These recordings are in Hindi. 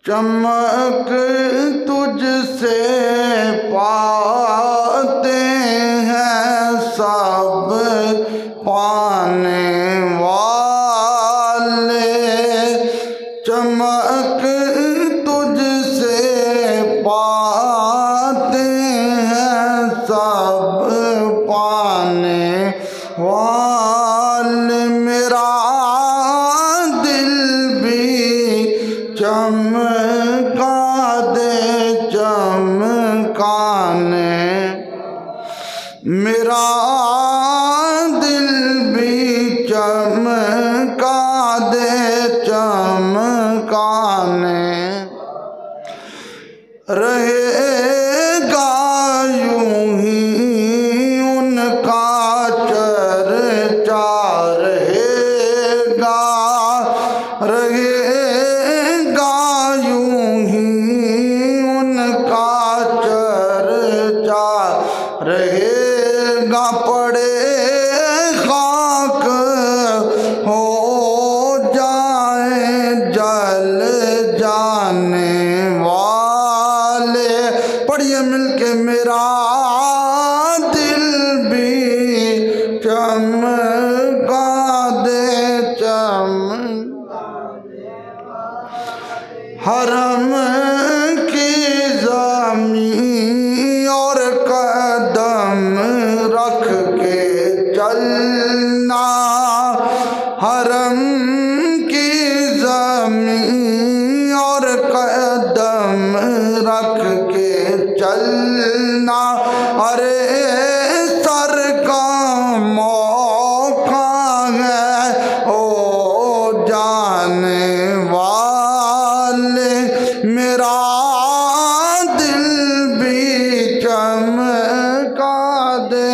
चमक तुझसे पाते हैं सब पाने वाले, चमक तुझसे पाते हैं सब पाने वाले। मेरा दिल भी चमका दे चमकाने, मेरा दिल भी चमका दे चमकाने। रहेगा यूं ही उनका चर्चा रहेगा, रहेगा यूं ही उनका चर्चा रहेगा। पड़े खाक हो जाए जल जाने वाले। पढ़िए मिलके मेरा दिल भी चमका दे हरम की ज़मीं और कदम रख के चलना, हरम की ज़मीं और कदम रख के चलना। अरे सर का मौका है ओ जाने वाले, मेरा दिल भी चमका दे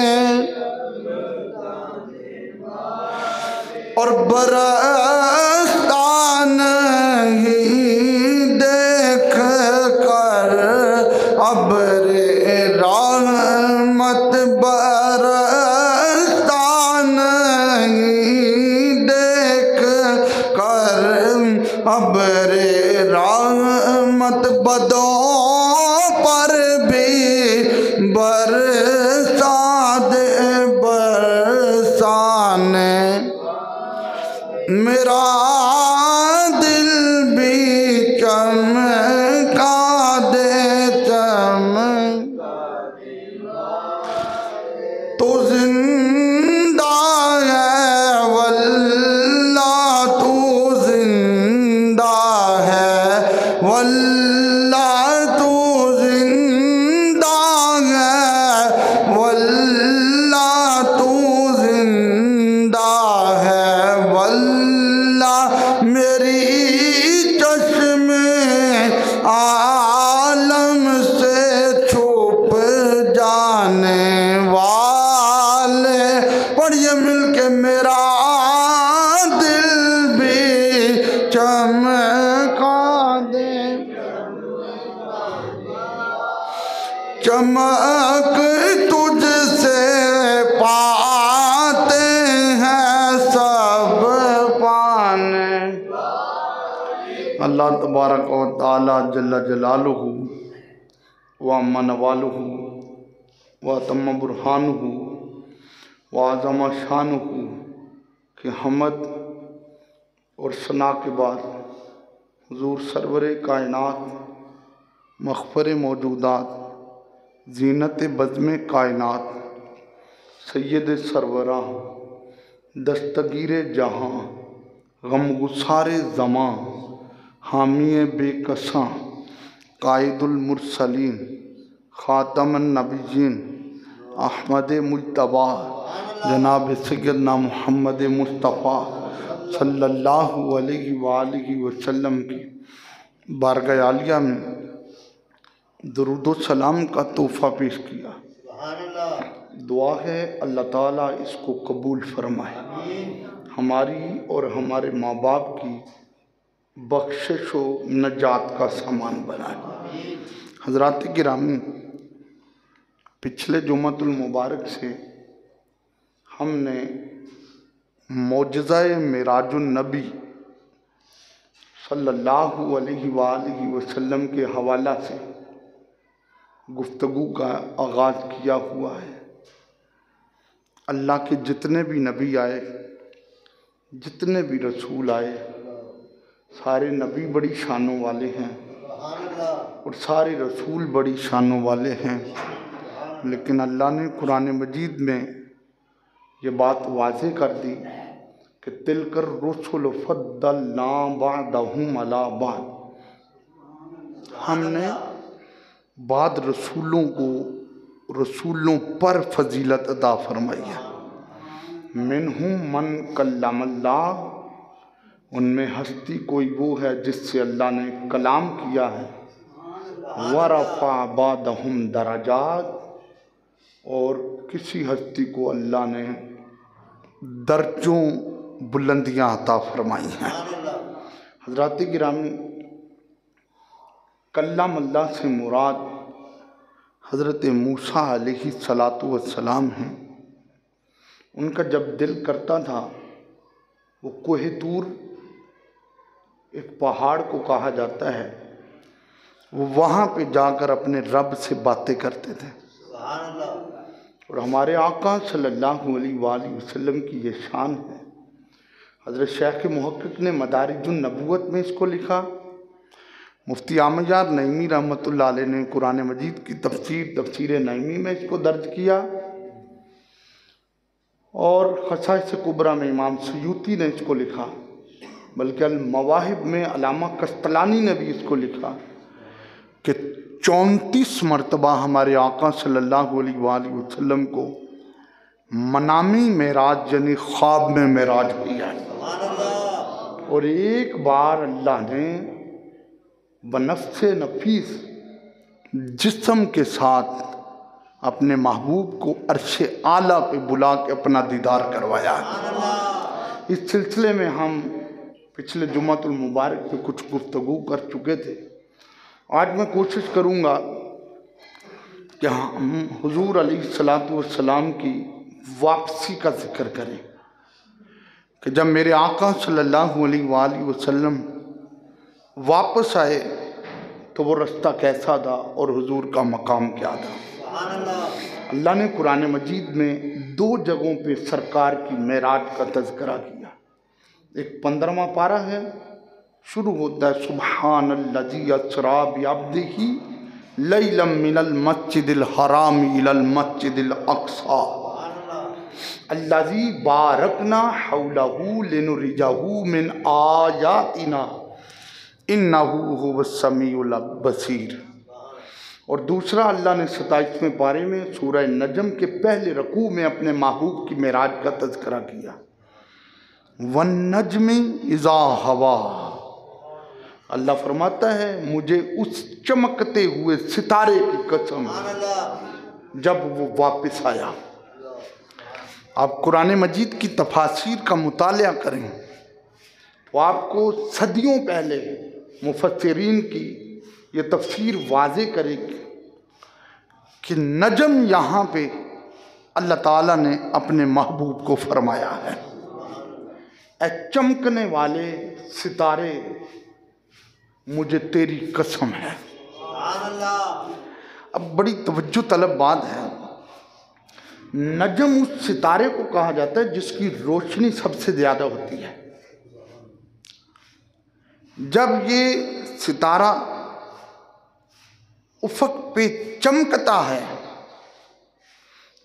और बरसता नहीं देख कर अब्रे रहमत, बरसता नहीं देख कर अब्रे रहमत। बदों पर भी बरसा दे बरसाने, मेरा दिल भी चमका दे तो जिंदा है वल्लाह, तू जिंदा है वल्लाह, तू जिंदा है वल्लाह, तू जिंदा है वल्लाह। मेरी चश्मे आलम से छुप जाने वाले। पढ़िए मिलके मेरा दिल भी चमका दे, चमक तुझसे पाते हैं सब पाने। अल्लाह तबारक व तआला जल्ल जलालुहु व अम्मा नवालुहु व तम्म बुरहानुहु व आज़म शानुहु के हमद और सना के बाद हुज़ूर सरवर कायनात, मग़फ़िर मौजूदात, ज़ीनत बज़्म कायनात, सैयद सरवरां, दस्तगीर जहां, गमगुसार ज़मां, हामी बेकसां, कायदुल मुरसलीन, ख़ातमुन नबिय्यीन, अहमद मुज्तबा जनाब सैयदना मुहम्मद मुस्तफ़ा सल्लल्लाहु अलैहि वालिहि वसल्लम की बारगाह आलिया में दुरूद व सलाम का तोहफ़ा पेश किया। दुआ है अल्लाह ताला इसको कबूल फरमाए, हमारी और हमारे माँ बाप की बख्शिश व नजात का सामान बनाए। हज़रात गिरामी, पिछले जुमातुल मुबारक से हमने मौजज़ाए मिराजुन नबी सल्लल्लाहु अलैहि वसल्लम के हवाला से गुफ्तगू का आगाज़ किया हुआ है। अल्लाह के जितने भी नबी आए, जितने भी रसूल आए, सारे नबी बड़ी शानों वाले हैं और सारे रसूल बड़ी शानों वाले हैं। लेकिन अल्लाह ने कुरान मजीद में ये बात वाज़ेह कर दी कि तिलकर रुसुल फद्दलना बअदहुम अला बअद, हमने बाद रसूलों पर फजीलत अदा फरमाई है। मिनहुम मन कल्लमल्लाह, उनमें हस्ती कोई वो है जिससे अल्लाह ने कलाम किया है। वरफ़ा बादहुम दरजात, और किसी हस्ती को अल्लाह ने दर्जों बुलंदियाँ अता फरमाई हैं। हज़रात गिरामी, कल्लाम अल्लाह से मुराद हज़रत मूसा अलैहिस्सलातु वस्सलाम हैं। उनका जब दिल करता था वो कोहे तूर, एक पहाड़ को कहा जाता है, वो वहाँ पे जाकर अपने रब से बातें करते थे। और हमारे आका सल्लल्लाहु अलैहि वसल्लम की ये शान है। हज़रत शेख मुहक्किक ने मदारिजुन नबूवत में इसको लिखा। मुफ्ती आमयार नईमी रहमतुल्लाह अलैह ने कुरान मजीद की तफसीर नईमी में इसको दर्ज किया, और खसाइस कुबरा में इमाम सयूती ने इसको लिखा, बल्कि अल मवाहिब में अलामा कस्तलानी ने भी इसको लिखा कि 34 मरतबा हमारे आका सल्लल्लाहु अलैहि वसल्लम को मनामी मेराज यानी ख्वाब में मेराज किया। और एक बार अल्लाह ने बनफ्से नफीस जिस्म के साथ अपने महबूब को अर्शे आला पे बुला के अपना दीदार करवाया। इस सिलसिले में हम पिछले जुमातुल मुबारक पे कुछ गुफ्तगू कर चुके थे। आज मैं कोशिश करूँगा कि हम हुजूर अलैहिस्सलातु वस्सलाम की वापसी का जिक्र करें कि जब मेरे आका सल्लल्लाहु अलैहि वसल्लम वापस आए तो वो रास्ता कैसा था और हुजूर का मकाम क्या था। अल्लाह ने कुरान मजीद में 2 जगहों पे सरकार की मेराज का तज़किरा किया। एक 15वां पारा है, शुरू होता है सुब्हानल्लज़ी अस्रा बिअब्दिही लैलम मिनल मस्जिदिल हराम इलल मस्जिदिल अक़सा अल्लज़ी बारकना हौलहू लिनुरियहू मिन आयातिना इन्नहू हुवस्समीउल बसीर। और दूसरा अल्लाह ने 27वें पारे में सूरह नजम के पहले रकू में अपने महबूब की मेराज का तज़किरा किया। वन नजमी इज़ा हवा, अल्लाह फरमाता है मुझे उस चमकते हुए सितारे की कसम जब वो वापस आया। आप कुरान मजीद की तफासीर का मुतालिया करें तो आपको सदियों पहले मुफस्सिरीन की ये तफसीर वाज़ेह करेगी कि नजम यहाँ पे अल्लाह ताला ने अपने महबूब को फरमाया है, ऐ चमकने वाले सितारे मुझे तेरी कसम है। अब बड़ी तवज्जो तलब बात है, नजम उस सितारे को कहा जाता है जिसकी रोशनी सबसे ज़्यादा होती है। जब ये सितारा उफक पे चमकता है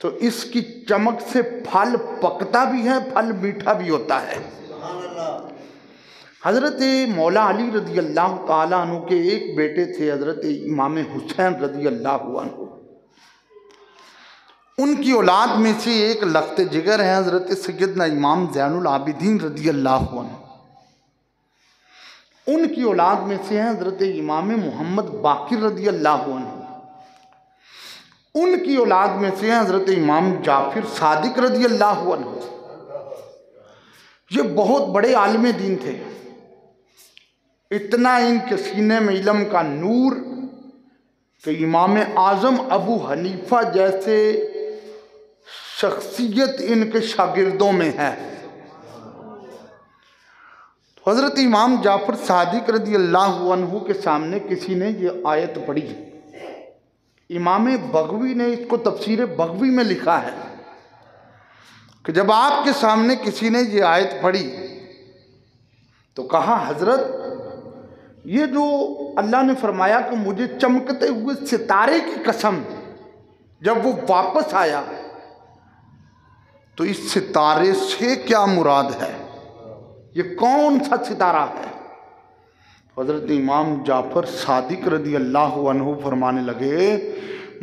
तो इसकी चमक से फल पकता भी है, फल मीठा भी होता है। हज़रत मौला अली रज़ी अल्लाह ताला अन्हु के एक बेटे थे, हज़रत इमाम हुसैन रज़ी अल्लाह अन्हु। उनकी औलाद में से एक लख्त जिगर है हज़रत सैयदना इमाम ज़ैनुल आबिदीन रज़ी अल्लाह अन्हु। उनकी औलाद में से हैं हज़रत इमाम मोहम्मद बाकिर रज़ी अल्लाह अन्हु। उनकी औलाद में से हैं हज़रत इमाम जाफिर सादिक रज़ी अल्लाह अन्हु। ये बहुत बड़े आलिम दीन थे। इतना इनके सीने में इल्म का नूर कि इमाम आज़म अबू हनीफा जैसे शख्सियत इनके शागिर्दों में है। हज़रत इमाम जाफ़र सादिक रज़ी अल्लाहु अन्हु के सामने किसी ने ये आयत पढ़ी। इमाम बग़वी ने इसको तफ़सीर बग़वी में लिखा है कि जब आपके सामने किसी ने ये आयत पढ़ी तो कहा, हज़रत ये जो अल्लाह ने फरमाया कि मुझे चमकते हुए सितारे की कसम, जब वो वापस आया तो इस सितारे से क्या मुराद है, ये कौन सा सितारा है। हज़रत इमाम जाफ़र सादिक रज़ी अल्लाहु अन्हु फरमाने लगे,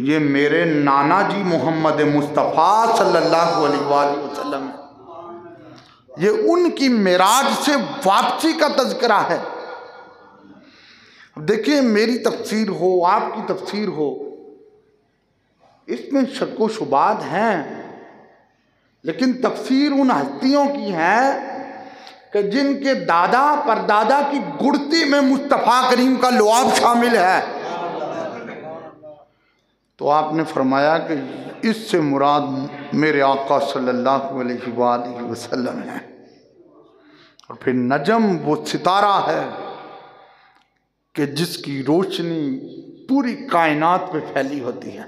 ये मेरे नाना जी मोहम्मद मुस्तफ़ा सल्लल्लाहु अलैहि वसल्लम, ये उनकी मेराज से वापसी का तज़किरा है। अब देखिए, मेरी तफसीर हो, आपकी तफसीर हो, इसमें शक व शुबात हैं, लेकिन तफसीर उन हस्तियों की है कि जिनके दादा परदादा की गुड़ती में मुस्तफ़ा करीम का लुआब शामिल है। तो आपने फरमाया कि इससे मुराद मेरे आका सल्लल्लाहु अलैहि वसल्लम है। और फिर नजम वो सितारा है कि जिसकी रोशनी पूरी कायनात पे फैली होती है।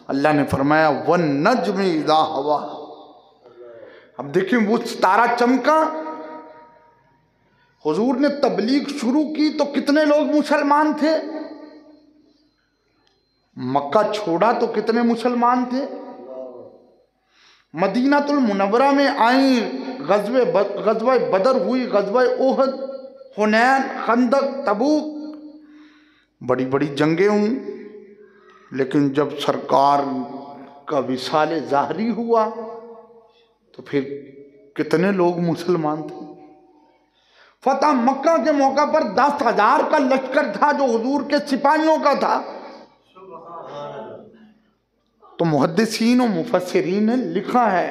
अल्लाह ने फरमाया वन नज्म इज़ा हवा। अब देखिए, वो सितारा चमका, हुजूर ने तबलीग शुरू की तो कितने लोग मुसलमान थे, मक्का छोड़ा तो कितने मुसलमान थे, मदीनातुल मुनव्वरा में आई, गज़वे बदर हुई, गज़वे ओहद, हुनैन, खंदक, तबूक, बड़ी बड़ी जंगें हुई। लेकिन जब सरकार का विसाल ज़ाहरी हुआ तो फिर कितने लोग मुसलमान थे। फतह मक्का के मौका पर 10,000 का लश्कर था जो हुजूर के सिपाहियों का था। तो मुहद्दिसीन और मुफस्सिरीन ने लिखा है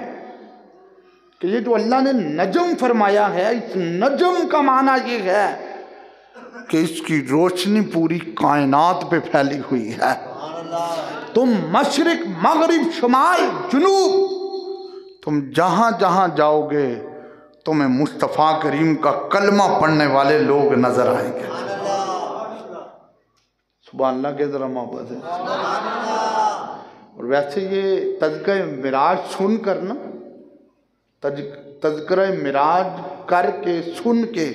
कि ये जो अल्लाह ने नजम फरमाया है, इस नजम का माना ये है कि इसकी रोशनी पूरी कायनात पे फैली हुई है। तुम मशरिक, मगरिब, शुमाल, जुनूब, तुम जहां जहां जाओगे तुम्हें मुस्तफ़ा करीम का कलमा पढ़ने वाले लोग नजर आएंगे। सुभान अल्लाह के जरा मोहब्बत है। और वैसे ये तज़किरा मिराज सुन कर ना, तज़किरा मिराज करके सुन के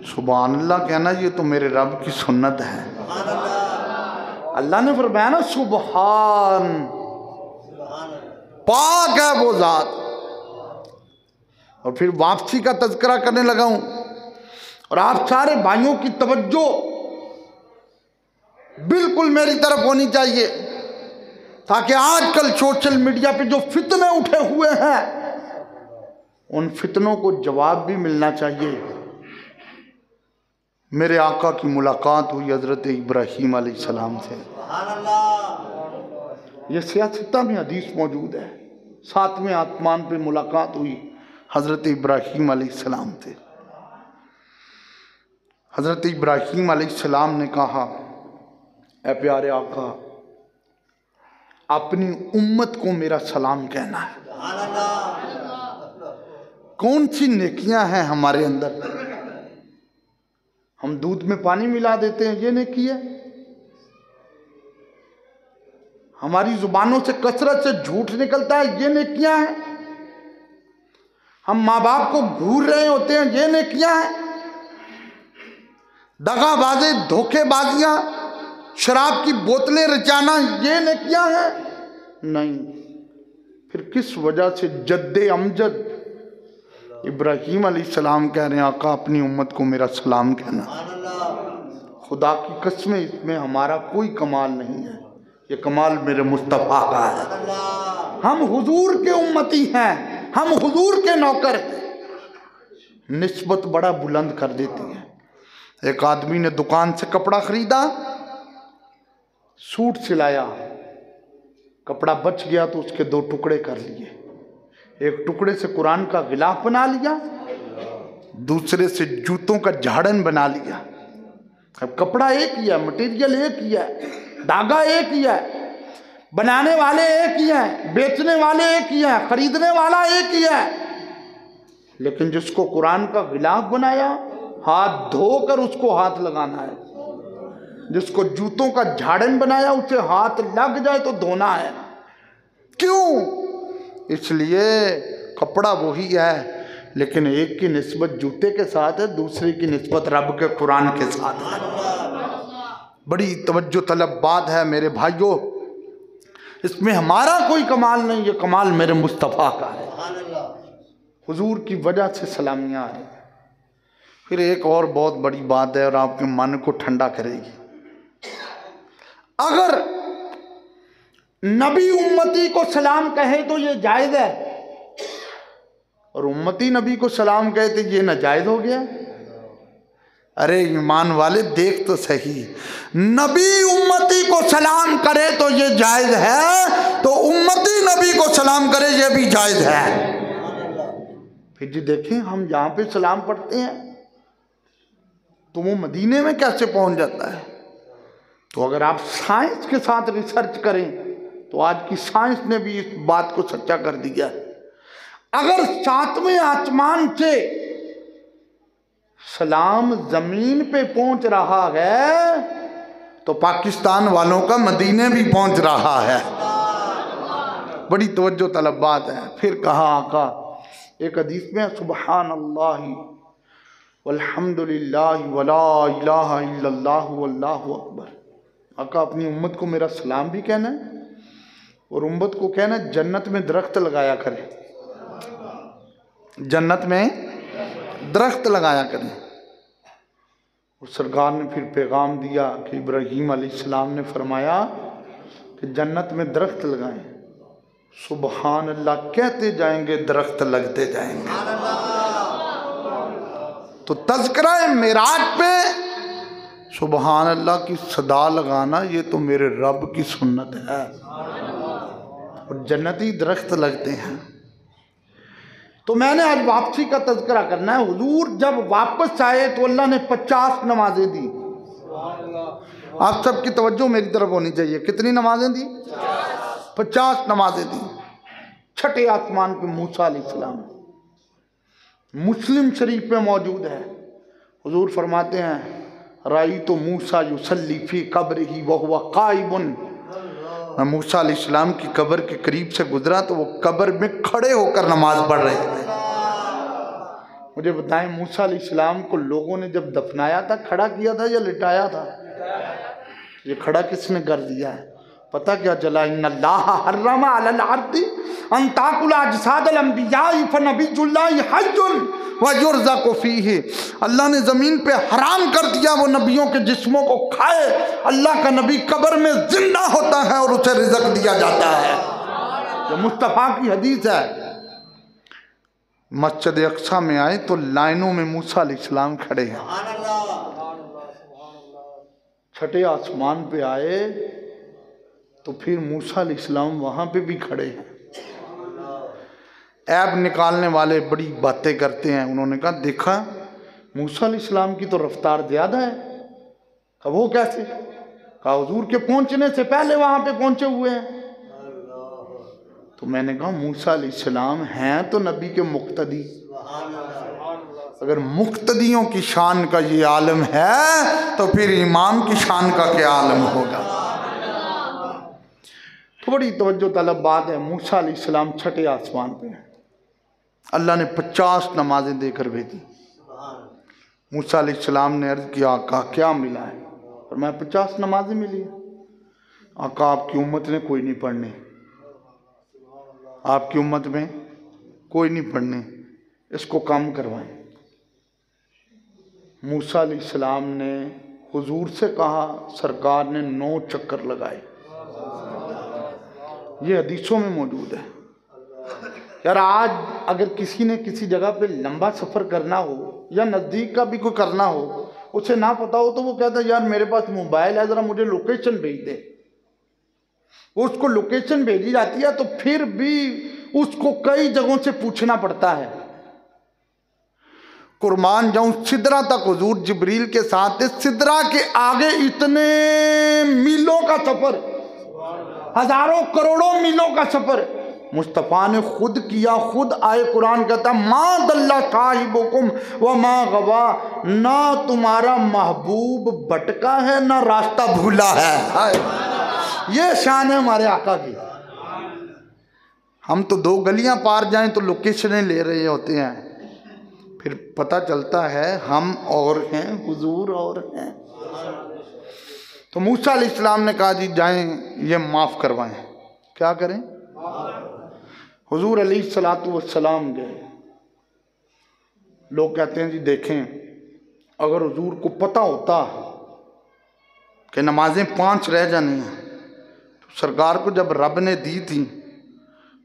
सुभान अल्लाह कहना, ये तो मेरे रब की सुन्नत है। अल्लाह ने फरमाया ना, सुभान, पाक है वो ज़ात। और फिर वापसी का तज़किरा करने लगा हूं। और आप सारे भाइयों की तवज्जो बिल्कुल मेरी तरफ होनी चाहिए, ताकि आजकल सोशल मीडिया पे जो फितने उठे हुए हैं उन फितनों को जवाब भी मिलना चाहिए। मेरे आका की मुलाकात हुई हज़रत इब्राहीम अलैहिस्सलाम से। ये सियासत में हदीस मौजूद है, 7वें आसमान पे मुलाकात हुई हज़रत इब्राहीम अलैहिस्सलाम से। हज़रत इब्राहीम अलैहिस्सलाम ने कहा, ए प्यारे आका, अपनी उम्मत को मेरा सलाम कहना है। कौन सी नेकियां हैं हमारे अंदर? हम दूध में पानी मिला देते हैं, ये नेकी है। हमारी जुबानों से कसरत से झूठ निकलता है, ये नेकियां हैं। हम माँ बाप को घूर रहे होते हैं, ये नेकियां हैं। दगाबाजी, धोखेबाजियां, शराब की बोतलें रचाना, ये नेकियां हैं? नहीं। फिर किस वजह से जद्दे अमजद इब्राहीम अलैहिस्सलाम कह रहे हैं, आका अपनी उम्मत को मेरा सलाम कहना? खुदा की कसम, इसमें हमारा कोई कमाल नहीं है, ये कमाल मेरे मुस्तफ़ा का है। हम हुजूर के उम्मती हैं, हम हुजूर के नौकर हैं। निस्बत बड़ा बुलंद कर देती है। एक आदमी ने दुकान से कपड़ा खरीदा, सूट सिलाया, कपड़ा बच गया तो उसके 2 टुकड़े कर लिए। एक टुकड़े से कुरान का गिलाफ बना लिया, दूसरे से जूतों का झाड़न बना लिया। अब कपड़ा एक ही है, मटेरियल एक ही है, धागा एक ही है, बनाने वाले एक ही हैं, बेचने वाले एक ही हैं, खरीदने वाला एक ही है। लेकिन जिसको कुरान का गिलाफ बनाया, हाथ धोकर उसको हाथ लगाना है। जिसको जूतों का झाड़न बनाया, उसे हाथ लग जाए तो धोना है। क्यों? इसलिए कपड़ा वही है, लेकिन एक की निस्बत जूते के साथ है, दूसरे की निस्बत रब के कुरान के साथ है। बड़ी तवज्जो तलब बात है मेरे भाइयों। इसमें हमारा कोई कमाल नहीं, ये कमाल मेरे मुस्तफ़ा का है। हुजूर की वजह से सलामियाँ आ रही। फिर एक और बहुत बड़ी बात है और आपके मन को ठंडा करेगी। अगर नबी उम्मती को सलाम कहे तो ये जायज़ है, और उम्मती नबी को सलाम कहे तो ये नाजायज़ हो गया। अरे ईमान वाले देख तो सही, नबी उम्मती को सलाम करे तो ये जायज़ है, तो उम्मती नबी को सलाम करे ये भी जायज़ है। फिर जी देखें, हम यहाँ पे सलाम पढ़ते हैं तो वो मदीने में कैसे पहुँच जाता है। तो अगर आप साइंस के साथ रिसर्च करें तो आज की साइंस ने भी इस बात को सच्चा कर दिया है। अगर 7वें आसमान से सलाम जमीन पे पहुंच रहा है तो पाकिस्तान वालों का मदीने भी पहुंच रहा है। बड़ी तवज्जो तलब बात है। फिर कहा आका एक हदीस में, सुबहान अल्लाह वल्हम्दुलिल्लाह वला इलाहा इल्लल्लाह वल्लाहु अकबर। आका अपनी उम्मत को मेरा सलाम भी कहना है और उम्मत को कहना है जन्नत में दरख्त लगाया करें, जन्नत में दरख्त लगाया करें। और सरकार ने फिर पैगाम दिया कि इब्राहीम अलैहिस्सलाम ने फरमाया कि जन्नत में दरख्त लगाएं। सुबहान अल्लाह कहते जाएंगे, दरख्त लगते जाएंगे। तो तज़किरा मेराज पे सुबहान अल्लाह की सदा लगाना ये तो मेरे रब की सुन्नत है। और जन्नती दरख्त लगते हैं। तो मैंने आज वापसी का तज़किरा करना है। हुजूर जब वापस आए तो अल्लाह ने 50 नमाजें दी। आप सबकी तवज्जो मेरी तरफ होनी चाहिए। कितनी नमाजें दी? 50 नमाजें दी। छठे आसमान पे मूसा अलैहिस्सलाम, मुस्लिम शरीफ में मौजूद है। हुजूर फरमाते हैं राई तो मूसा युसल्ली फी कब्रिही व हुवा काइमुन। मैं मूसा अलैहिस्सलाम की कब्र के करीब से गुजरा तो वो कब्र में खड़े होकर नमाज पढ़ रहे थे। मुझे बताएं, मूसा अलैहिस्सलाम को लोगों ने जब दफनाया था खड़ा किया था या लिटाया था? ये खड़ा किसने कर दिया है? पता क्या चला? इन्नल्लाह हर्रमा अलल अर्दी अन ताकुल अजसादल अंबियाई फनबियुल्लाहि हय्युन व युरज़क़ु फीही। अल्लाह ने ज़मीन पे हराम कर दिया वो नबियों के जिस्मों को खाए। अल्लाह का नबी कब्र में जिंदा होता है और उसे रिज़्क़ दिया जाता है। ये मुस्तफ़ा की हदीस है। मस्जिद अक्सा में आए तो लाइनों में मूसा अलैहिस्सलाम खड़े हैं। छठे आसमान पे आए तो फिर मूसा अलैहिस्सलाम वहाँ पे भी खड़े हैं। ऐब निकालने वाले बड़ी बातें करते हैं। उन्होंने कहा देखा मूसा अलैहिस्सलाम की तो रफ्तार ज़्यादा है। कहा वो कैसे? कहा हुजूर के पहुँचने से पहले वहाँ पे पहुँचे हुए हैं। तो मैंने कहा मूसा अलैहिस्सलाम हैं तो नबी के मुक्तदी। अगर मुक्तदियों की शान का ये आलम है तो फिर इमाम की शान का क्या आलम होगा। तो बड़ी तवज्जो तलब बात है। मूसा अलैहिस्सलाम छठे आसमान पे हैं। अल्लाह ने 50 नमाजें देकर भेजी। मूसा अलैहिस्सलाम ने अर्ज़ किया आका क्या मिला है? और मैं 50 नमाजें मिली। आका आपकी उम्मत ने कोई नहीं पढ़ने, आपकी उम्मत में कोई नहीं पढ़ने, इसको कम करवाएं। मूसा अलैहिस्सलाम ने हुजूर से कहा, सरकार ने 9 चक्कर लगाए। ये हदीसों में मौजूद है। यार आज अगर किसी ने किसी जगह पे लंबा सफ़र करना हो या नज़दीक का भी कोई करना हो, उसे ना पता हो तो वो कहता है यार मेरे पास मोबाइल है, ज़रा मुझे लोकेशन भेज दे। वो उसको लोकेशन भेजी जाती है तो फिर भी उसको कई जगहों से पूछना पड़ता है। कुर्बान जाऊं सिदरा तक हुजूर जिब्रील के साथ थे। सिदरा के आगे इतने मीलों का सफ़र, हज़ारों करोड़ों मीलों का सफ़र, मुस्तफ़ा ने खुद किया, खुद आए कुरान कहता मा दल्ला साहिबुकुम व मा गवा, ना तुम्हारा महबूब भटका है ना रास्ता भूला है। ये शान है हमारे आका की। हम तो 2 गलियां पार जाएं तो लोकेशनें ले रहे होते हैं, फिर पता चलता है हम और हैं, हुजूर और हैं। तो मूसा अलैहिस्सलाम ने कहा जी जाएं ये माफ़ करवाएं। क्या करें? हुजूर अलैहिस्सलातु वस्सलाम गए। लोग कहते हैं जी देखें, अगर हुजूर को पता होता कि नमाजें 5 रह जानी हैं, तो सरकार को जब रब ने दी थी,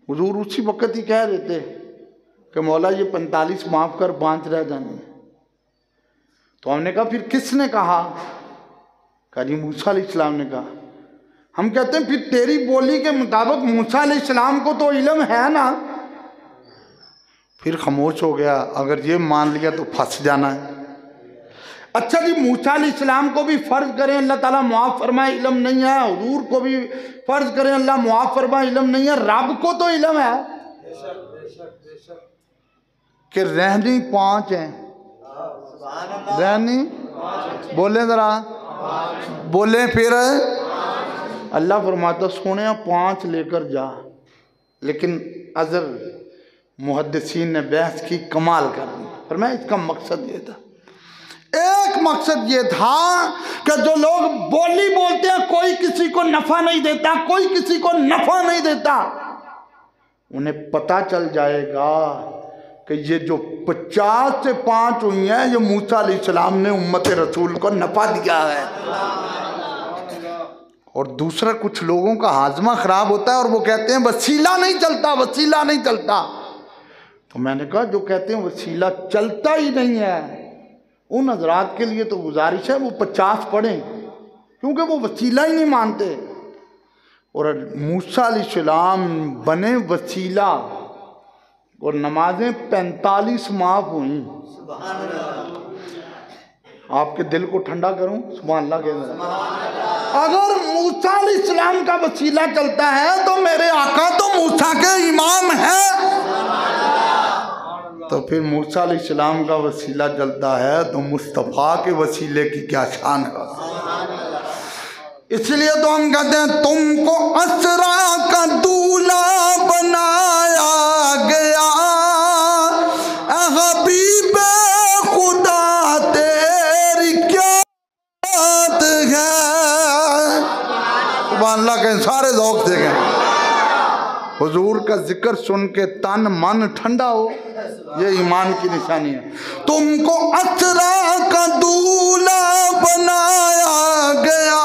हुजूर उसी वक्त ही कह देते कि मौला ये 45 माफ़ कर, 5 रह जानी है। तो हमने कहा फिर किसने कहा? कहा जी मूसा अलैहिस्सलाम ने कहा। हम कहते हैं फिर तेरी बोली के मुताबिक मूसा अलैहिस्सलाम को तो इल्म है ना। फिर खामोश हो गया। अगर ये मान लिया तो फंस जाना है। अच्छा जी मूसा अलैहिस्सलाम को भी फ़र्ज करें अल्लाह ताला मुआफ़ फरमाए इल्म नहीं है, हुजूर को भी फ़र्ज करें अल्लाह मुआफ़ फरमाए इल्म नहीं है, रब को तो इल्म है कि रहनी 5 हैं। रहनी बोले ज़रा, बोले फिर अल्लाह फरमाता सोने 5 लेकर जा। लेकिन अज़र मुहद्दिसीन ने बहस की, कमाल कर दी। फरमाया इसका मकसद ये था, एक मकसद ये था कि जो लोग बोली बोलते हैं कोई किसी को नफ़ा नहीं देता, कोई किसी को नफ़ा नहीं देता, उन्हें पता चल जाएगा कि ये जो 50 से 5 हुई हैं, ये मूसा अलैहिस्सलाम ने उम्मत रसूल को नफ़ा दिया है। और दूसरा कुछ लोगों का हाजमा ख़राब होता है और वो कहते हैं वसीला नहीं चलता, वसीला नहीं चलता। तो मैंने कहा जो कहते हैं वसीला चलता ही नहीं है, उन हजरात के लिए तो गुजारिश है वो 50 पढ़ें, क्योंकि वो वसीला ही नहीं मानते। और मूसा अलैहिस्सलाम बने वसीला और नमाजें 45 माफ़ हुई। आपके दिल को ठंडा करूं, सुभान अल्लाह के अंदर। अगर मूसा अलैहिस्सलाम का वसीला चलता है तो मेरे आका तो मूसा के इमाम हैं। तो फिर मूसा अलैहिस्सलाम का वसीला चलता है तो मुस्तफ़ा के वसीले की क्या शान है। इसलिए तो हम कहते हैं तुमको असरा का दूल्हा बनाया गया, हबीब खुदा तेरी क्या बात है। सुभान अल्लाह के सारे ज़ौक़ से गए। हुजूर का जिक्र सुन के तन मन ठंडा हो, ये ईमान की निशानी है। तुमको असरा का दूल्हा बनाया गया,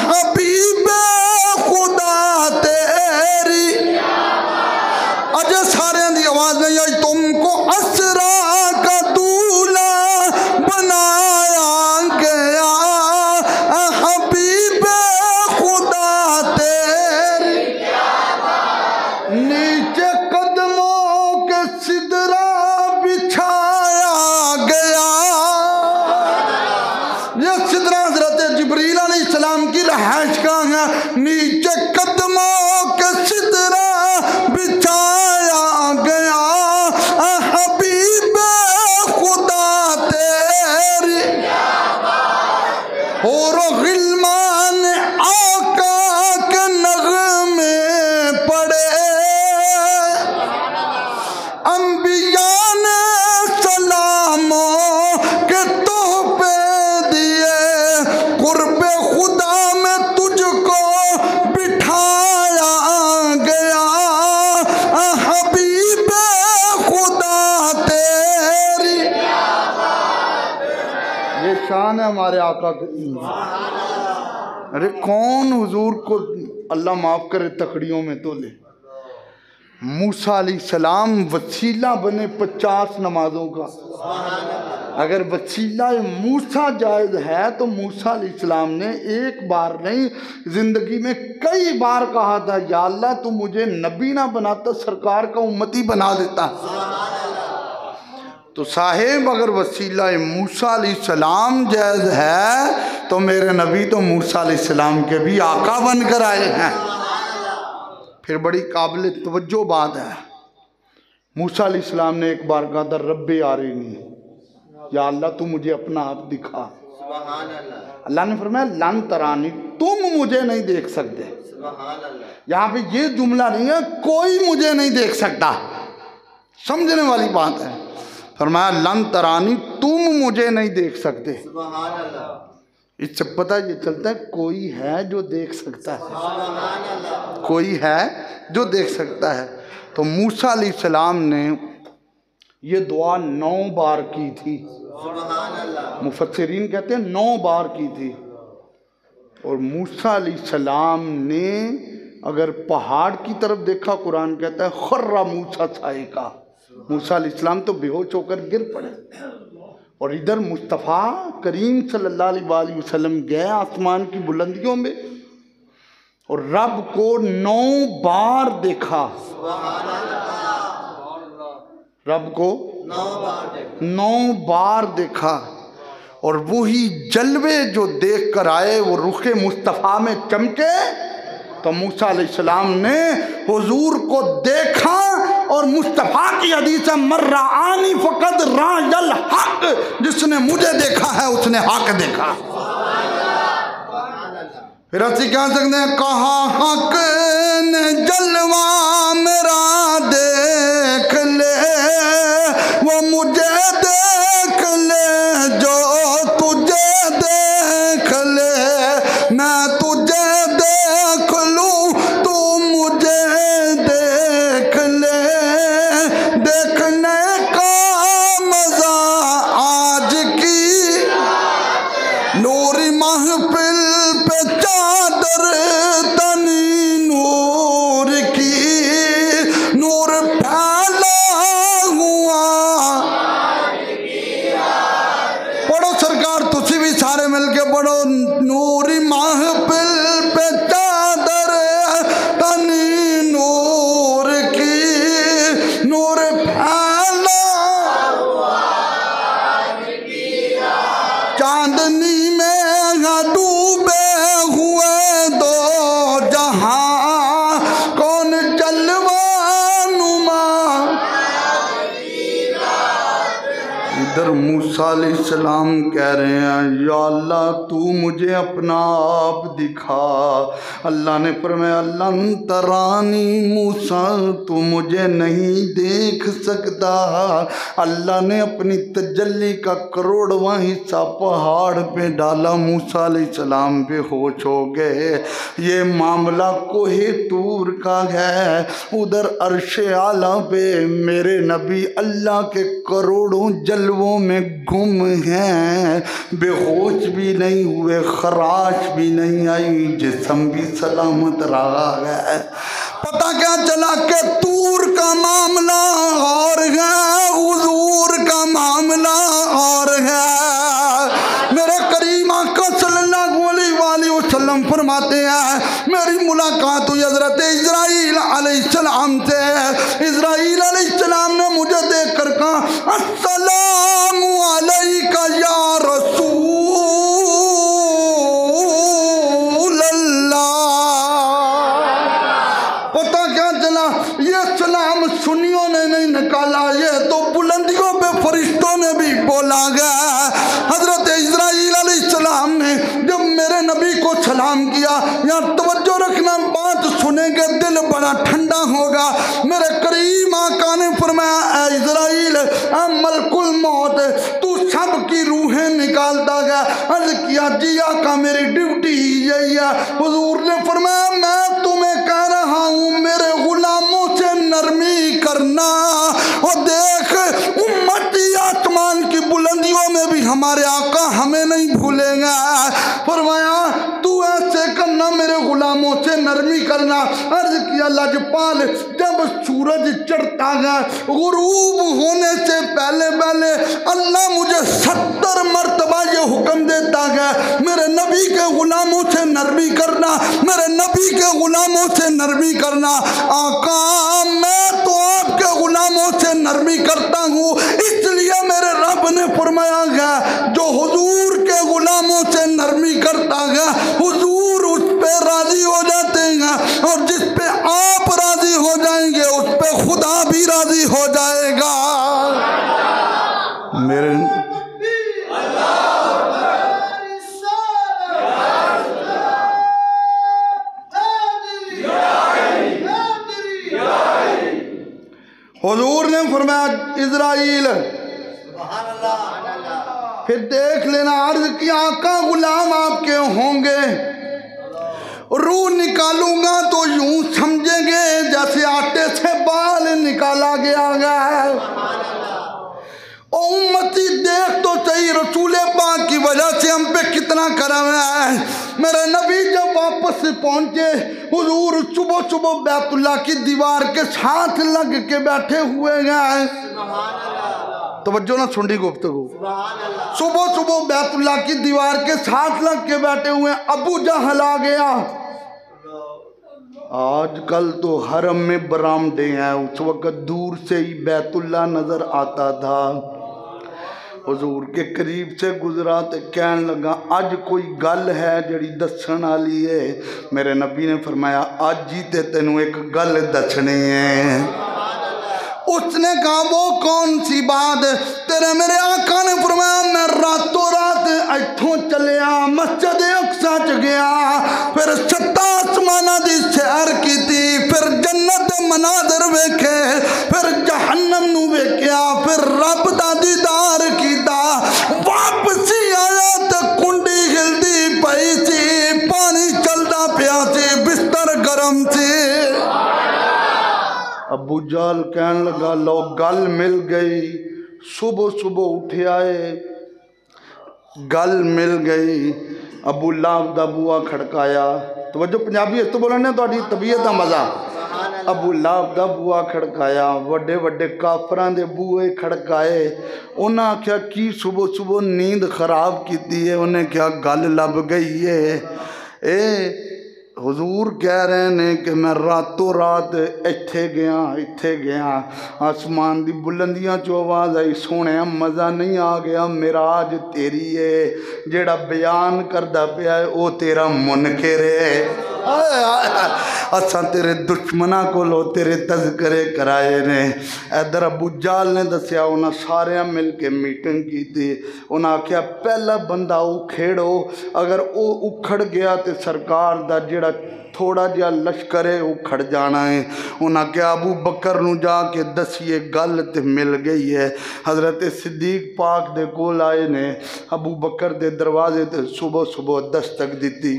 हबीब खुदा तेरी। अजय सारे की आवाज नहीं आई। तुमको असरा का दूल्हा बनाया गया, हबीब खुदा तेरी। नीचे कदमों के सिदरा बिछाया गया। ये सिदरा हज़रत जिब्रील अलैहिस्सलाम की रहाइश का है। नीचे कदमों के सिदरा बिछाया गया, हबीब खुदा तेरी। और गिलमान आका के नग़मे पड़े, अंबिया ने सलामों के तोहफे दिए, कुर्बे खुदा में तुझको बिठाया गया, हबीब खुदा तेरी। ये शान है हमारे आका की। अरे कौन हुजूर को अल्लाह माफ़ करे तकड़ियों में तो ले। मूसा अलैहिस्सलाम वसीला बने 50 नमाजों का। अगर वसीला मूसा जायज़ है तो मूसा अलैहिस्सलाम ने एक बार नहीं ज़िंदगी में कई बार कहा था, या अल्लाह तू मुझे नबी ना बनाता, सरकार का उम्मती बना देता। तो साहेब अगर वसीला मूसा अलैहिस्सलाम जायज़ है तो मेरे नबी तो मूसा अलैहिस्सलाम के भी आका बनकर आए हैं। फिर बड़ी काबिल तवज्जो बात है, मूसा अलैहिस्सलाम ने एक बार कहा था रब्बे आरिनी, या अल्लाह तू मुझे अपना आप दिखा। अल्लाह ने फरमाया लन तरानी, तुम मुझे नहीं देख सकते। यहाँ पे ये जुमला नहीं है कोई मुझे नहीं देख सकता, समझने वाली बात है। फरमाया लन तरानी, तुम मुझे नहीं देख सकते। इससे पता ये चलता है कोई है जो देख सकता है, कोई है जो देख सकता है। तो मूसा अलैहिस्सलाम ने ये दुआ 9 बार की थी, मुफस्सिरीन कहते हैं 9 बार की थी। और मूसा अलैहिस्सलाम ने अगर पहाड़ की तरफ देखा, कुरान कहता है खर्रा मूसा साइका, मूसा अलैहिस्सलाम तो बेहोश होकर गिर पड़े। और इधर मुस्तफ़ा करीम सल्लल्लाहु अलैहि वसल्लम गए आसमान की बुलंदियों में और रब को 9 बार देखा, रब को 9 बार देखा। और वही जलवे जो देख कर आए वो रुखे मुस्तफ़ा में चमके। तो मूसा अलैहिस्सलाम ने हुजूर को देखा और मुस्तफ़ा की हदीस है मर्रा आनी फ़क़द रायल हक, जिसने मुझे देखा है उसने हक देखा। फिर ਅਸੀਂ कह सकते हैं कहा हक ने जलवा मेरा देख ले, वो मुझे देख ले जो तुझे देख ले, मैं तुझे देख लूं तू मुझे देख ले, देखने का मजा आज की नूरी महफिल पे चादर तनी नूर की, नूर फैला हुआ। पढ़ो सरकार, तुसी भी सारे मिलके पढ़ो, नूरी महफिल पे चादर तनी नूर की, नूर फैला चांदनी में डूबे हुए दो जहां, कौन जलवा नुमा। इधर मूसा अलैहिस्सलाम कह रहे हैं या अल्लाह तू मुझे अपना आप दिखा। अल्लाह ने फरमाया लन तरानी मूसा, तू मुझे नहीं देख सकता। अल्लाह ने अपनी तजल्ली का करोड़वां हिस्सा पहाड़ पे डाला, मूसा अलैहिस्सलाम बेहोश हो गए। ये मामला कोहे तूर का है, उधर अर्शे आला पे मेरे नबी अल्लाह के करोड़ों जलवों में गुम हैं, बेहोश भी नहीं हुए, खराश भी नहीं आई, जिस्म भी सलामत रहा है। पता क्या चला कि तूर का मामला और है, हुजूर का मामला और है। मेरे करीम आका सल्लल्लाहु अलैहि वसल्लम फरमाते हैं मेरी मुलाकात हुई हजरत इजराइल अलैहिस्सलाम से। इजराइल अलैहिस्सलाम ने मुझे देख कर कहा अस्सलामु अलैका या रसूल अल्लाह। पता क्या चला, ये सलाम सुनियों ने नहीं निकाला, ये तो बुलंदियों पे फरिश्तों ने भी बोला गया। हजरत इजराइल अलैहिस्सलाम ने जब मेरे नबी को सलाम किया, यहाँ तवज्जो रखना, बात सुनेंगे दिल बड़ा ठंडा होगा। मेरे करीम आका ने फरमाया ऐ इजराइल, मलकुल मौत, तू सबकी रूहें निकालता गया। अर्ज किया जी आका मेरी ड्यूटी ही यही है। हुजूर ने फरमाया मैं तुम्हें कह रहा हूँ मेरे गुलामों से नरमी करना। और देख उम्मती आसमान की बुलंदियों में भी हमारे आका हमें नहीं भूलेंगे। फरमाया तू ऐसे करना, मेरे गुलामों से नरमी करना। अर्ज किया लजपाल, जब सूरज चढ़ता गया गुरूब होने से पहले पहले अल्लाह मुझे 70 मरतबा ये हुक्म देता गया मेरे नबी के गुलामों से नरमी करना, मेरे नबी के गुलामों से नरमी करना। आका मैं तो आपके गुलामों से नरमी करता हूँ, इसलिए मेरे रब ने फरमाया गया जो हुजूर के गुलामों से नरमी करता गया हुजूर उस पे राजी हो जाते हैं, और जिस पे आप हुजूर ने फरमाया इजराइल फिर देख लेना, अर्ज की आका गुलाम आपके होंगे, रूह निकालूंगा तो यूं समझेंगे जैसे आटे से बाल निकाला गया है। ओ उम्मती देख तो सही, रसूल पाक की वजह से हम पे कितना करम है। मेरे नबी जब वापस पहुंचे, हुजूर सुबह सुबह बैतुल्लाह की दीवार के साथ लग के बैठे हुए हैं। तवज्जो ना सुन रही गुफ्तगू। सुबह सुबह बैतुल्लाह की दीवार के साथ लग के बैठे हुए। अबू जहल आ गया। आजकल तो हरम में बरामदे हैं, उस वक्त दूर से ही बैतुल्लाह नजर आता था। हुजूर के करीब से गुजरा तो कहन लगा अज कोई गल है जड़ी दसन वाली है। मेरे नबी ने फरमाया अज ही ते तेनू एक गल दसनी है। उसने कहा वो कौन सी बात? तेरे मेरे आका ने फरमाया मैं रातों रात इथों चलिया मस्जिद अक्सा च गया, फिर 7 आसमाना दी सैर की थी, फिर जन्नत दे मनाजर वेखे, फिर जहन्नम नू वेख्या, फिर रब दा दीदार कीता। वापसी आया तो कुंडी हिलदी पई सी, पानी चलदा पिया सी, बिस्तर गरम सी। अबू जाल कहन लगा लो गल मिल गई। सुबह सुबह उठे आए, गल मिल गई। अबू लाहब दा बूआ खड़काया। तो वजो पंजाबी इस तो बोलने तो तबीयत का मज़ा। अबू लाहब दा बूआ खड़काया, वड्डे वड्डे काफरां दे बूए खड़काए। उन्हें आख्या की सुबह सुबह नींद खराब की है? उन्हें क्या गल लभ गई है? हुजूर कह रहे ने कि मैं रातों रात इत्थे गया। आसमान दी बुलंदियां चो आवाज़ आई सोने मज़ा नहीं आ गया, मेराज तेरी है। जेड़ा बयान करदा पिया है वो तेरा मुनकिर है। असा तेरे दुश्मना को तेरे तज़करे कराए ने। इधर अबू जाल ने दसिया उन्हें सारे मिल के मीटिंग की थी। उन्हें आख्या पहला बंदा उखेड़ो, अगर वो उखड़ गया तो सरकार दा जेड़ा थोड़ा जिहा लश्कर है उखड़ जाना है। उन्हें क्या अबू बकर नू जाके दसीए गल तो मिल गई है। हज़रत सिद्दीक पाक दे कोल आए ने, अबू बकर दे दरवाजे ते सुबह सुबह दस्तक दी।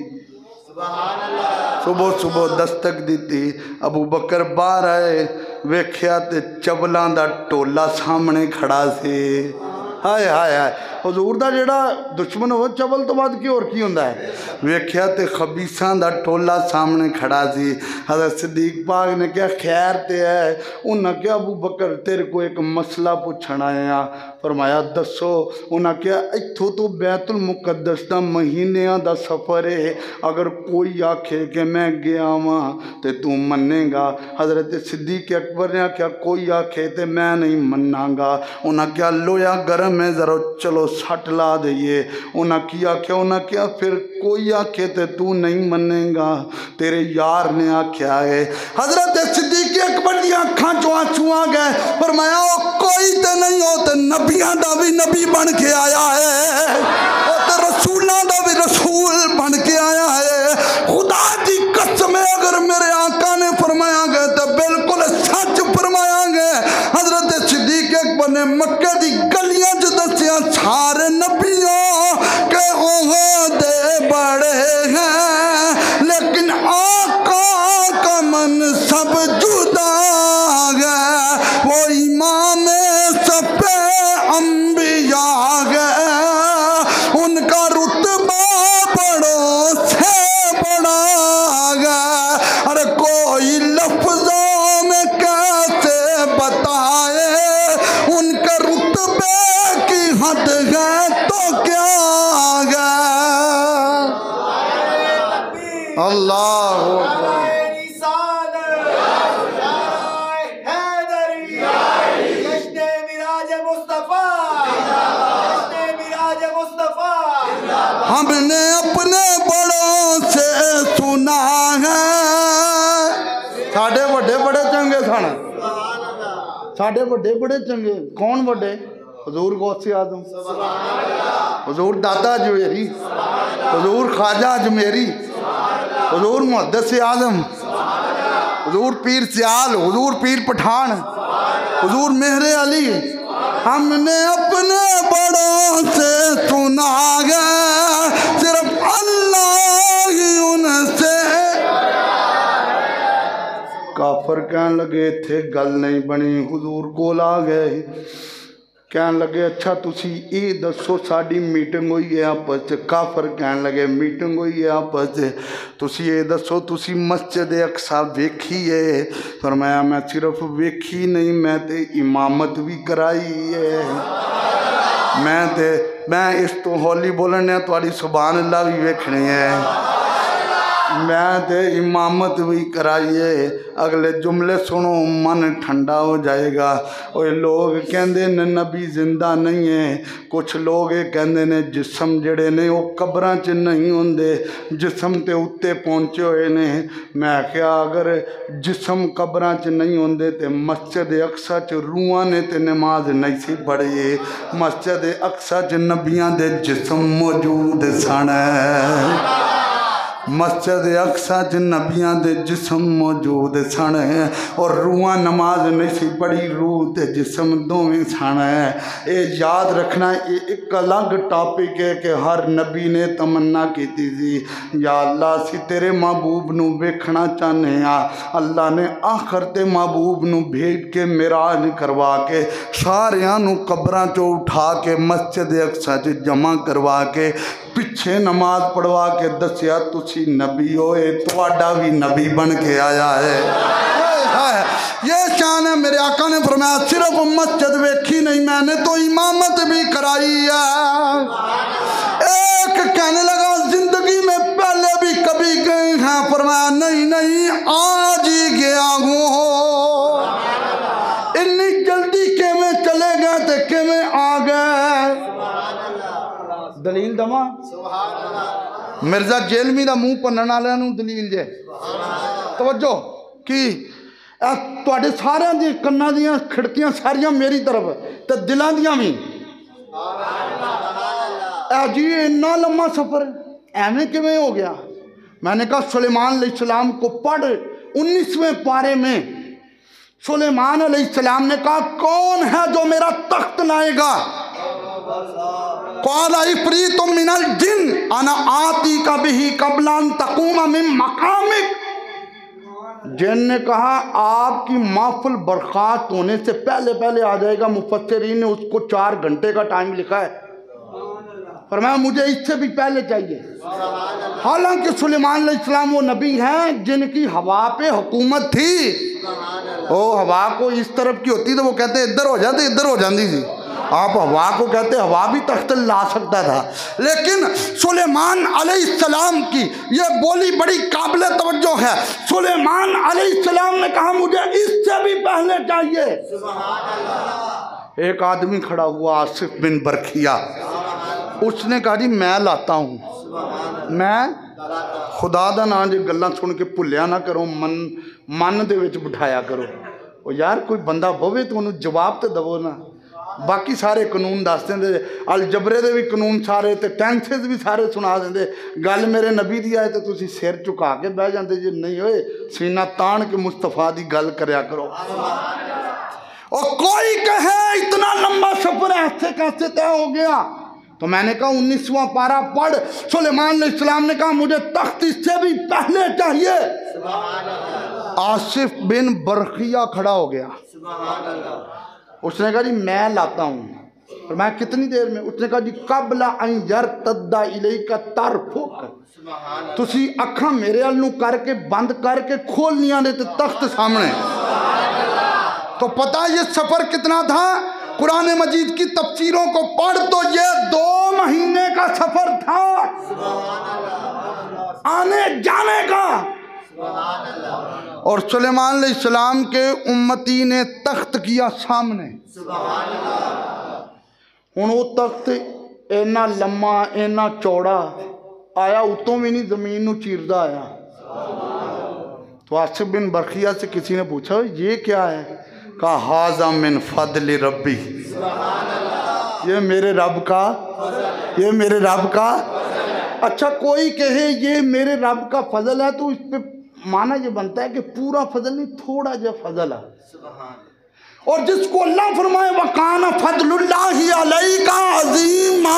सुबह सुबह दस्तक दी। अबू बकर बाहर आए, वेख्या ते चबलों का टोला सामने खड़ा से। हाय हाय हाय, हजूर का जोड़ा दुश्मन हो चबल तो बाद की होर की होंदा है। वेख्या ते खबीसां दा टोला सामने खड़ा सी। हज़रत सिद्दीक पाक ने क्या खैर ते है? उन्हें क्या अबू बकर तेरे को एक मसला पूछण आया। फरमाया दसो। उन्हें क्या इत्थों तो बैतुल मुकद्दस का महीनों का सफ़र है, अगर कोई आखे कि मैं गया वहाँ तो तू मनेगा? हज़रत सिद्दीक अकबर ने क्या कोई आखे तो मैं नहीं मनागा। उन्हें क्या लोया गर्म में ज़रा चलो सट ला दईए। उन्हें की आख्या? उन्हें क्या फिर कोई आखे तो तू नहीं मनेगा, तेरे यार ने आख्या है। हज़रत सिद्दीक अकबर दी अखां चों आंसू आ गए। फरमाया कोई तो नहीं हो तो नबियां दा भी नबी बन के आया है, तो रसूलों दा भी रसूल बन के आया है। खुदा की कसम है अगर मेरे आका ने फरमाया गए तो बिल्कुल सच फरमाया गए। हज़रत सिद्दीक अकबर ने मक्के दी गलियां च दसिया सारे नबियों के ओहदे बड़े हैं, लेकिन आका का मन सब जुदा है। वो इमाम सफे अंबिया गए, उनका रुतबा बड़ों से बड़ा है। अरे कोई लफ्जों में कैसे बताए उनके रुतबे की हद है तो क्या है। अल्लाह हमने अपने बड़ों से सुना है। साढ़े बड़े बड़े चंगे सन, साढ़े बड़े बड़े चंगे। कौन बड़े? हुजूर गौसे आजम, हुजूर दादा अजमेरी, हुजूर ख्वाजा अजमेरी, हुजूर मुहद्दिस आजम, हुजूर पीर सियाल, हुजूर पीर पठान, हुजूर मेहरे अली, हमने अपने बड़ों से सुना है सिर्फ अल्लाह ही उनसे। काफर कहन लगे थे गल नहीं बनी, हुजूर कोल आ गए, कहन लगे अच्छा तुसी ये दसो साड़ी मीटिंग हुई है आपस च। काफर कहन लगे मीटिंग हुई है आपस च, तुसी ये दसो तुसी मस्जिद अक्सा वेखी है? फरमाया मैं सिर्फ वेखी नहीं, मैं ते इमामत भी कराई है। मैं इस तो हौली बोलने थोड़ी सुभान अल्लाह भी वेखनी है, मैं ते इमामत भी कराइए। अगले जुमले सुनो मन ठंडा हो जाएगा। और लोग कहते ने नबी जिंदा नहीं है, कुछ लोग ये कहते ने जिसम जड़े ने वो कब्रां च नहीं होंदे, जिसम ते उत्ते पहुँचे हुए ने। मैं क्या अगर जिसम कब्रां च नहीं होंदे ते मस्जिद अक्सा च रूहां ने ते नमाज नहीं सी पढ़ी। मस्जिद अक्सा च नबियां दे जिसम मौजूद सन, मस्जिद अक्सा च नबियां दे जिसम मौजूद सन और रूहां नमाज नहीं सी पढ़ी, रूह ते जिसम दोवें सन। ये याद रखना, ये एक अलग टॉपिक है कि हर नबी ने तमन्ना की थी या अल्लाह असी तेरे महबूब नू वेखना चाहते हैं। अल्लाह ने आखिर ते महबूब नू भेज के मिराज करवा के सारियां नू कब्रां चो उठा के मस्जिद अक्सा च जमा करवा के पिछे नमाज पढ़वा के दसिया तुसी नबी हो, तुहाडा भी नबी बन के आया है। ये शान है मेरे आका ने फरमाया सिर्फ मस्जिद वेखी नहीं, मैंने तो इमामत भी कराई है। एक कहने लगा जिंदगी में पहले भी कभी गए हैं? फरमाया नहीं नहीं, आज ही गया हूँ। इतनी जल्दी के में चले गए थे के में आ गए। दलील दमा मिर्जा जेलमी का मुँह भनन वालियां नूं दलील जे तवज्जो कि तुहाडे सारियां दी कन्नां दियां खिड़कियां सारियां मेरी तरफ ते दिलां दियां भी। जी इन्ना लम्मा सफ़र एवें किवें हो गया? मैंने कहा सुलेमान अलैहिस्सलाम को पढ़ 19वें पारे में सुलेमान अलैहिस्सलाम ने कहा कौन है जो मेरा तख्त लाएगा? क़ाल इफ़रीतुम मिनल जिन अना आती का बिही क़ब्ला अन तक़ूम मिन मक़ामिक। जिन ने कहा आपकी महफिल बर्खास्त होने से पहले पहले आ जाएगा। मुफस्सिरीन ने उसको 4 घंटे का टाइम लिखा है। फरमाया मुझे इससे भी पहले चाहिए। हालांकि सुलेमान अलैहिस्सलाम वो नबी हैं जिनकी हवा पे हुकूमत थी। ओ हवा को इस तरफ की होती तो वो कहते इधर हो जाते, इधर हो जाती थी। आप हवा को कहते हवा भी तख्त ला सकता था, लेकिन सुलेमान अलैहिस्सलाम की ये बोली बड़ी काबिल तवज्जो है। सुलेमान अलैहिस्सलाम ने कहा मुझे इससे भी पहले चाहिए। एक आदमी खड़ा हुआ आसिफ बिन बरखिया, उसने कहा जी मैं लाता हूँ। मैं खुदा दा नाम जो गल्लां सुन के भुलिया ना करो, मन दे विच बिठाया करो। और यार कोई बंदा बवे तो उन्होंने जवाब तो दवो ना। बाकी सारे कानून दस देंगे, अलजबरे के भी कानून सारे तो टेंसेस भी सारे सुना देंगे। गल मेरे नबी दी आए तो तुसी सिर झुका के बह जाते जे नहीं होए सीना तान के मुस्तफा की गल करया करो। और कोई कहे इतना लंबा सफर ऐसे कैसे तय हो गया? तो मैंने कहा 19वां पारा पढ़। सुलेमान अलैहिस्सलाम ने कहा मुझे तख्त इससे भी पहले चाहिए। आसिफ बिन बरखिया खड़ा हो गया। उसने कहा जी मैं लाता हूँ। तो मैं कितनी देर में? उसने कहा जी कबला अंजर तद्दा इलई का तरफुक, तुसी अखा मेरे अल नू करके बंद करके खोलनिया ने तो तख्त सामने। तो पता ये सफर कितना था? कुरान मजीद की तफसीरों को पढ़ तो ये 2 महीने का सफर था आने जाने का। और सुलेमान अलैहिस्सलाम के उम्मती ने तख्त किया सामने। हुण वो तख्त इन्ना लम्मा इन्ना चौड़ा आया, उतों भी नहीं जमीन नू चीरदा आया। तो आसिफ बिन बरखिया से किसी ने पूछा ये क्या है? कहा हाज़ा मिन फदल रब्बी, ये मेरे रब का, ये मेरे रब का। अच्छा कोई कहे ये मेरे रब का फजल है तो इस पे माना ये बनता है कि पूरा फजल नहीं, थोड़ा जो फजल है। और जिसको अल्लाह फरमाए वकाना फदलुल्लाहि अलैका अज़ीमा,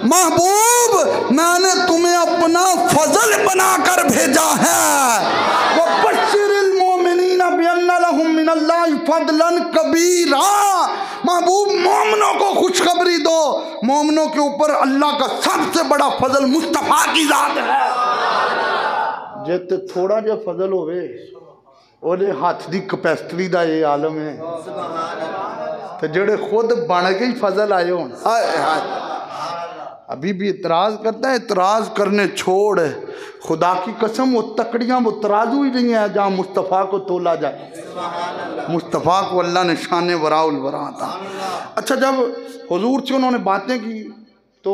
महबूब मैंने तुम्हें अपना फजल बनाकर भेजा है। वो बश्शिरिल मोमिनीना बिअन्ना लहुम मिनल्लाहि फदलन कबीरा, महबूब मोमिनों को खुशखबरी दो, मोमिनों के ऊपर अल्लाह का सबसे बड़ा फजल मुस्तफ़ा की जात है। जे थोड़ा जो फजल होवे ਉਹਦੇ हथ की कैपेसिटी का ये आलम है, तो जेड़े खुद बन के ही फजल आए हों। अभी भी इतराज़ करता है, इतराज़ करने छोड़, खुदा की कसम वो तकड़ियाँ वो तराजू ही नहीं है जहाँ मुस्तफ़ा को तोला जाए। मुस्तफ़ा को अल्लाह ने शान वराउल वरा था। अच्छा, जब हुजूर से उन्होंने बातें की तो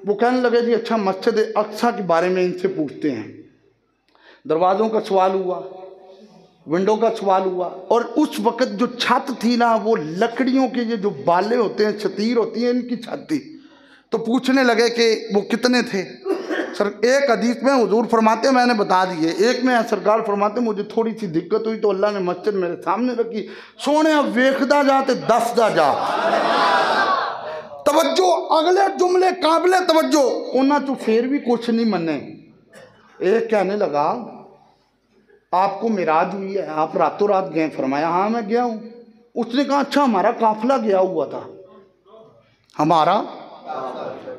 वो कहने लगे जी अच्छा मस्जिद अक्सा के बारे में इनसे पूछते हैं। दरवाज़ों का सवाल हुआ, विंडो का सवाल हुआ, और उस वक़्त जो छत थी ना वो लकड़ियों के ये जो बाले होते हैं, छतीर होती है, इनकी छत थी। तो पूछने लगे कि वो कितने थे। सर एक हदीस में हुजूर फरमाते मैंने बता दिए, एक में सरकार फरमाते मुझे थोड़ी सी दिक्कत हुई तो अल्लाह ने मस्जिद मेरे सामने रखी, सोने वेखदा जा तो दसदा जा। तवज्जो, अगले जुमले काबिले तवज्जो, उन्हें तो फिर भी कुछ नहीं मने। एक कहने लगा आपको मिराज हुई है, आप रातों रात गए? फरमाया हाँ मैं गया हूँ। उसने कहा अच्छा हमारा काफिला गया हुआ था, हमारा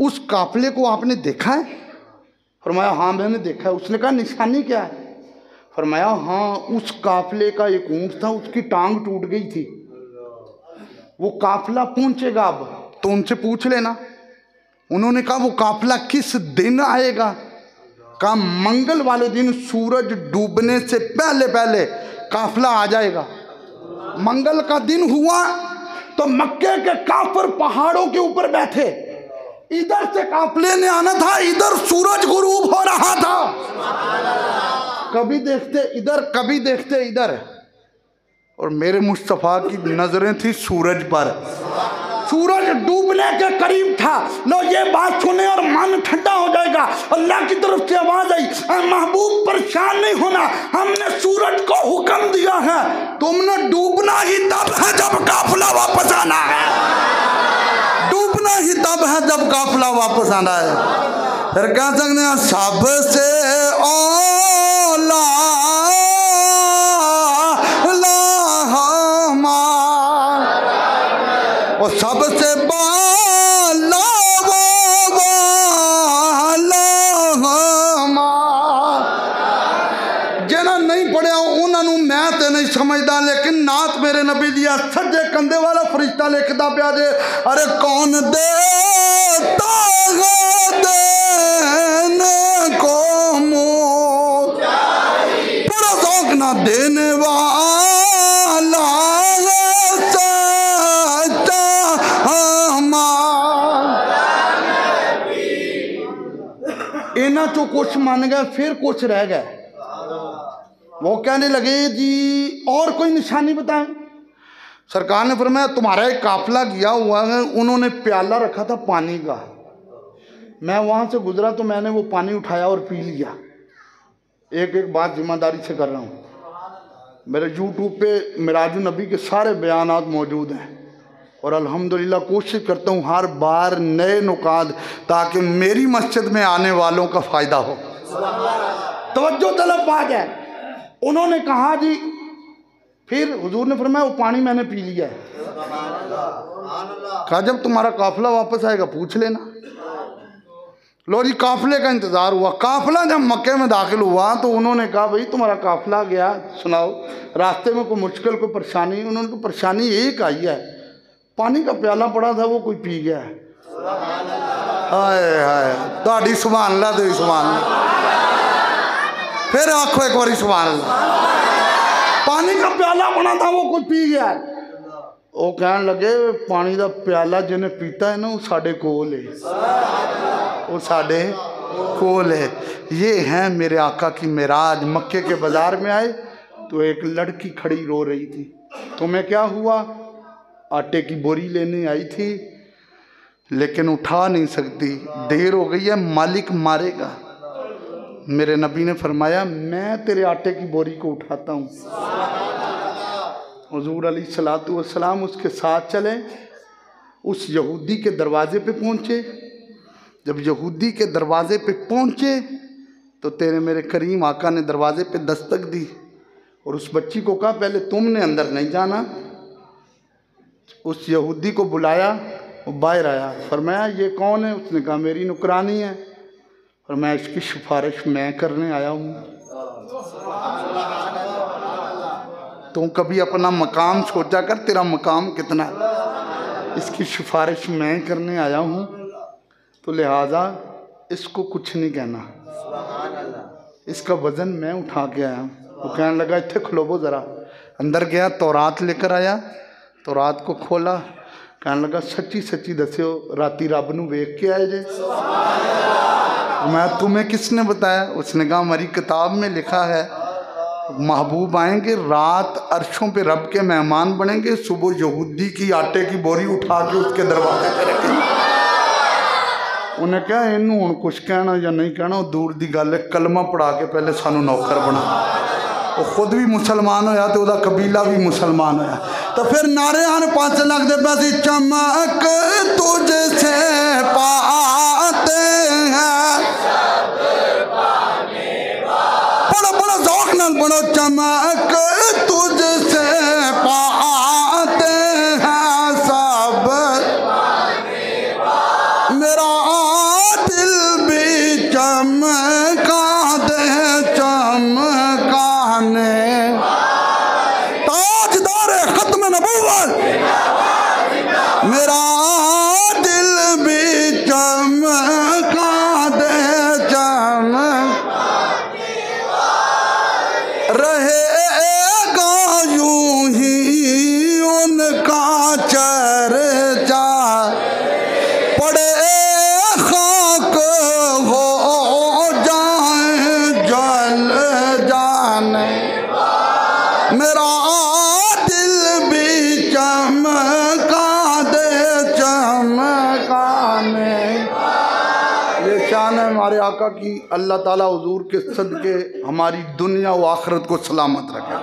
उस काफिले को आपने देखा है? फरमाया हाँ मैंने देखा है। उसने कहा निशानी क्या है? फरमाया हाँ उस काफिले का एक ऊँट था, उसकी टांग टूट गई थी, वो काफिला पहुँचेगा अब तो उनसे पूछ लेना। उन्होंने कहा वो काफिला किस दिन आएगा? कहा मंगल वाले दिन सूरज डूबने से पहले पहले काफिला आ जाएगा। मंगल का दिन हुआ तो मक्के के काफिर पहाड़ों के ऊपर बैठे, इधर से काफिले ने आना था, इधर सूरज गुरूब हो रहा था। कभी देखते इधर कभी देखते इधर, और मेरे मुस्तफ़ा की नजरें थी सूरज पर। सूरज डूबने के करीब था। लो ये बात सुने और मन ठंडा हो जाएगा। अल्लाह की तरफ से आवाज आई, महबूब परेशान नहीं होना, हमने सूरज को हुक्म दिया है, तुमने डूबना ही तब है जब काफिला वापस आना है। डूबना ही तब है जब काफिला वापस आना है। फिर कह सकते हैं सबसे औला और सबसे बाला जिन्हें नहीं पढ़िया उन्होंने मैं तो नहीं समझदा, लेकिन नात मेरे नबी दिया सज्जे कंधे वाला फरिश्ता लिखता पिया जे, अरे कौन देता है देने को मुँह, बड़ा शौक ना देने वाला इन्हें तो कुछ मान गए, फिर कुछ रह गए। वो कहने लगे जी और कोई निशानी बताएं। सरकार ने फरमाया तुम्हारा एक काफिला गया हुआ है, उन्होंने प्याला रखा था पानी का, मैं वहाँ से गुजरा तो मैंने वो पानी उठाया और पी लिया। एक एक बात जिम्मेदारी से कर रहा हूँ। मेरे यूट्यूब पे मिराज नबी के सारे बयानात मौजूद हैं और अल्हम्दुलिल्लाह कोशिश करता हूँ हर बार नए नुकात, ताकि मेरी मस्जिद में आने वालों का फ़ायदा हो। तवज्जो तलब बात है। उन्होंने कहा जी, फिर हुजूर ने फरमाया वो पानी मैंने पी लिया है। कहा जब तुम्हारा काफिला वापस आएगा पूछ लेना। लो जी काफिले का इंतज़ार हुआ। काफिला जब मक्के में दाखिल हुआ तो उन्होंने कहा भाई तुम्हारा काफिला गया, सुनाओ रास्ते में कोई मुश्किल कोई परेशानी? उन्होंने कहा परेशानी एक आई है, पानी का प्याला पड़ा था वो कोई पी गया है। हाय हाय ताड़ी सुभान अल्लाह दे सुभान अल्लाह। फिर आखो एक बारी सुभान अल्लाह। पानी का प्याला बना था वो कोई पी गया है। वो कहने लगे पानी का प्याला जिन्हें पीता है ना वो साढ़े कोल है, वो साढ़े कोल है। ये हैं मेरे आका की मेराज। मक्के के बाज़ार में आए तो एक लड़की खड़ी रो रही थी। तुम्हें क्या हुआ? आटे की बोरी लेने आई थी लेकिन उठा नहीं सकती, देर हो गई है, मालिक मारेगा। मेरे नबी ने फरमाया मैं तेरे आटे की बोरी को उठाता हूँ। हुजूर अलैहिस्सलातु वस्सलाम उसके साथ चले, उस यहूदी के दरवाज़े पे पहुँचे। जब यहूदी के दरवाज़े पे पहुँचे तो तेरे मेरे करीम आका ने दरवाज़े पे दस्तक दी और उस बच्ची को कहा पहले तुमने अंदर नहीं जाना। उस यहूदी को बुलाया, वो बाहर आया, फरमाया ये कौन है? उसने कहा मेरी नुकरानी है। फरमाया इसकी सिफारिश मैं करने आया हूँ। तू कभी अपना मकाम सोचा कर, तेरा मकाम कितना है। इसकी सिफारिश मैं करने आया हूँ, तो लिहाजा इसको कुछ नहीं कहना, इसका वज़न मैं उठा के आया हूँ। वो कहने लगा इत्थे खलोबो ज़रा। अंदर गया, तौरात लेकर आया, तौरात को खोला, कहने लगा सच्ची सच्ची दस्यो राती रब नूं वेख के आए जे? मैं तुम्हें किसने बताया? उसने कहा हमारी किताब में लिखा है महबूब आएंगे, रात अर्शों पे रब के मेहमान बनेंगे, सुबह यहूदी की आटे की बोरी उठा के उसके दरवाजे पे रखेंगे। उन्हें कहा इनू हुण कुछ कहना या नहीं कहना, दूर की गल है, कलमा पढ़ा के पहले सानू नौकर बना। वो खुद भी मुसलमान होया तो उसका कबीला भी मुसलमान होया। तो फिर नारे हन पाँच लगते पैसे चमक तुझसे पाते हैं, बड़ा बड़ा शौक नाल बड़ो चमक तुझसे पाते हैं सब, मेरा दिल भी चमका दे चमकाने, ताजदार खत्म नबूवत मेरा दिल भी चमका दे चमक, रहेगा यूं ही उनका चर्चा, पड़े खाक हो जाए जल जाने, मेरा दिल भी चमका दे चमकाने। ये शान है हमारे आका की। अल्लाह ताला हुजूर के सदके हमारी दुनिया व आखिरत को सलामत रखे।